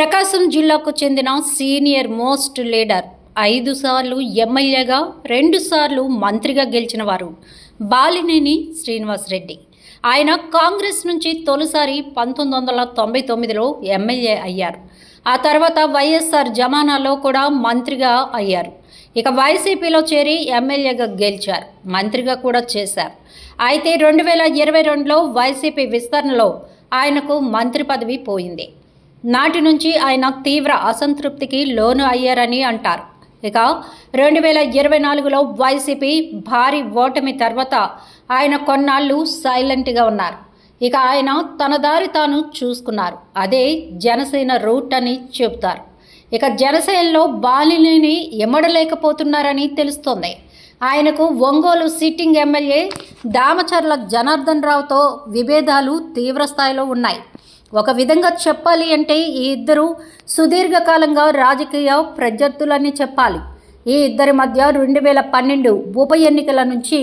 ప్రకాశం జిల్లాకు చెందిన senior most leader 5 సార్లు ఎమ్మెల్యేగా 2 సార్లు మంత్రిగా గెలిచిన వారు బాలినేని శ్రీనివాసరెడ్డి. ఆయన కాంగ్రెస్ నుంచి తొలిసారి 1999లో ఎమ్మెల్యే అయ్యారు. ఆ తర్వాత వైఎస్ఆర్ జమానాలో కూడా మంత్రిగా అయ్యారు. ఇక వైసీపీలో చేరి ఎమ్మెల్యేగా గెలిచారు, మంత్రిగా కూడా చేశారు. అయితే 2022లో వైసీపీ విస్తరణలో ఆయనకు మంత్రి పదవి పోయింది. నాటి నుంచి ఆయన తీవ్ర అసంతృప్తికి లోను అయ్యారని అంటారు. ఇక 2024లో వైసీపీ భారీ ఓటమి తర్వాత ఆయన కొన్నాళ్ళు సైలెంట్గా ఉన్నారు. ఇక ఆయన తన దారి తాను చూసుకున్నారు. అదే జనసేన రూట్ అని చెబుతారు. ఇక జనసేనలో బాలినేని ఎమడలేకపోతున్నారని తెలుస్తోంది. ఆయనకు ఒంగోలు సిట్టింగ్ ఎమ్మెల్యే దామచర్ల జనార్దన్ రావుతో విభేదాలు తీవ్రస్థాయిలో ఉన్నాయి. ఒక విధంగా చెప్పాలి అంటే ఈ ఇద్దరు సుదీర్ఘకాలంగా రాజకీయ ప్రత్యర్థులని చెప్పాలి. ఈ ఇద్దరి మధ్య 2012 ఉప ఎన్నికల నుంచి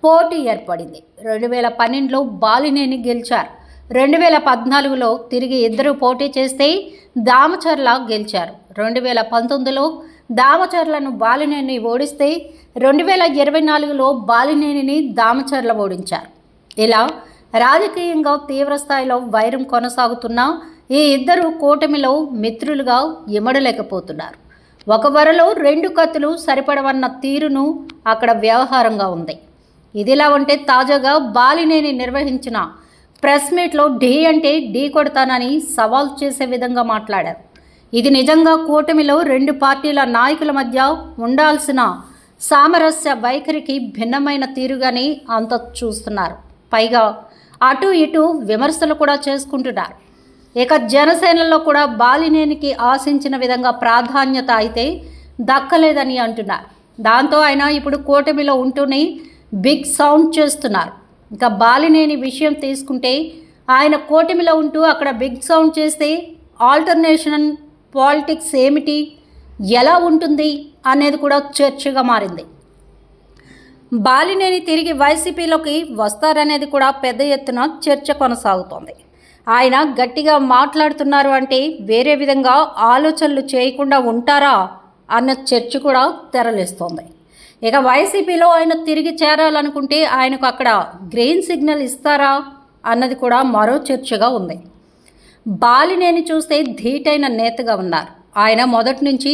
పోటీ ఏర్పడింది. 2012లో బాలినేని గెలిచారు. 2014లో తిరిగి ఇద్దరు పోటీ చేస్తే దామచర్ల గెలిచారు. 2019లో దామచర్లను బాలినేని ఓడిస్తే 2024లో బాలినేనిని దామచర్ల ఓడించారు. ఇలా రాజకీయంగా తీవ్రస్థాయిలో వైరం కొనసాగుతున్న ఈ ఇద్దరు కూటమిలో మిత్రులుగా ఇమడలేకపోతున్నారు. ఒక వరలో 2 కత్తులు సరిపడవన్న తీరును అక్కడ వ్యవహారంగా ఉంది. ఇదిలా ఉంటే తాజాగా బాలినేని నిర్వహించిన ప్రెస్ మీట్లో ఢీ అంటే ఢీ కొడతానని సవాల్ చేసే విధంగా మాట్లాడారు. ఇది నిజంగా కూటమిలో 2 పార్టీల నాయకుల మధ్య ఉండాల్సిన సామరస్య వైఖరికి భిన్నమైన తీరుగాని అంత చూస్తున్నారు. పైగా అటు ఇటు విమర్శలు కూడా చేసుకుంటున్నారు. ఇక జనసేనలో కూడా బాలినేనికి ఆశించిన విధంగా ప్రాధాన్యత అయితే దక్కలేదని అంటున్నారు. దాంతో ఆయన ఇప్పుడు కూటమిలో ఉంటూనే బిగ్ సౌండ్ చేస్తున్నారు. ఇక బాలినేని విషయం తీసుకుంటే ఆయన కూటమిలో ఉంటూ అక్కడ బిగ్ సౌండ్ చేస్తే ఆల్టర్నేషన్ పాలిటిక్స్ ఏమిటి, ఎలా ఉంటుంది అనేది కూడా చర్చగా మారింది. బాలినేని తిరిగి వైసీపీలోకి వస్తారనేది కూడా పెద్ద ఎత్తున చర్చ కొనసాగుతోంది. ఆయన గట్టిగా మాట్లాడుతున్నారు అంటే వేరే విధంగా ఆలోచనలు చేయకుండా ఉంటారా అన్న చర్చ కూడా తెరలేస్తోంది. ఇక వైసీపీలో ఆయన తిరిగి చేరాలనుకుంటే ఆయనకు అక్కడ గ్రీన్ సిగ్నల్ ఇస్తారా అన్నది కూడా మరో చర్చగా ఉంది. బాలినేని చూస్తే ధీటైన నేతగా ఉన్నారు. ఆయన మొదటి నుంచి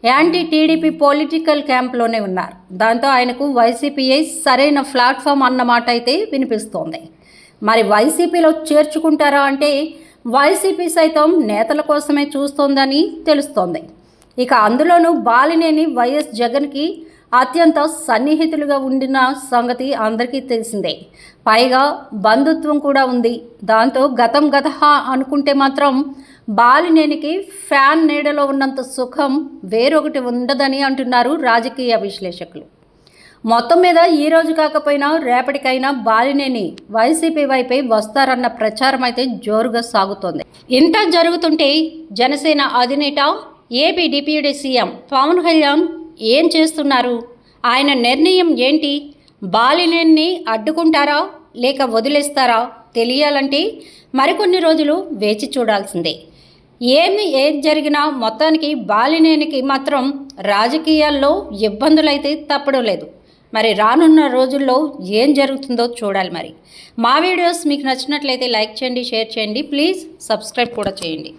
యాంటీ టీడీపీ పొలిటికల్ క్యాంప్లోనే ఉన్నారు. దాంతో ఆయనకు వైసీపీయే సరైన ప్లాట్ఫామ్ అన్నమాట అయితే వినిపిస్తోంది. మరి వైసీపీలో చేర్చుకుంటారా అంటే వైసీపీ సైతం నేతల కోసమే చూస్తోందని తెలుస్తోంది. ఇక అందులోనూ బాలినేని వైఎస్ జగన్కి అత్యంత సన్నిహితులుగా ఉండిన సంగతి అందరికీ తెలిసిందే. పైగా బంధుత్వం కూడా ఉంది. దాంతో గతం గతహ అనుకుంటే మాత్రం బాలినేనికి ఫ్యాన్ నీడలో ఉన్నంత సుఖం వేరొకటి ఉండదని అంటున్నారు రాజకీయ విశ్లేషకులు. మొత్తం మీద ఈ రోజు కాకపోయినా రేపటికైనా బాలినేని వైసీపీ వైపే వస్తారన్న ప్రచారం అయితే జోరుగా సాగుతోంది. ఇంత జరుగుతుంటే జనసేన అధినేత AP deputy CM Pavan Kalyan ఏం చేస్తున్నారు? ఆయన నిర్ణయం ఏంటి? బాలినేనిని అడ్డుకుంటారా లేక వదిలేస్తారా తెలియాలంటే మరికొన్ని రోజులు వేచి చూడాల్సిందే. ఏది జరిగినా మొత్తానికి బాలినేనికి మాత్రం రాజకీయాల్లో ఇబ్బందులైతే తప్పడం లేదు. మరి రానున్న రోజుల్లో ఏం జరుగుతుందో చూడాలి. మరి మా వీడియోస్ మీకు నచ్చినట్లయితే లైక్ చేయండి, షేర్ చేయండి, ప్లీజ్ సబ్స్క్రైబ్ కూడా చేయండి.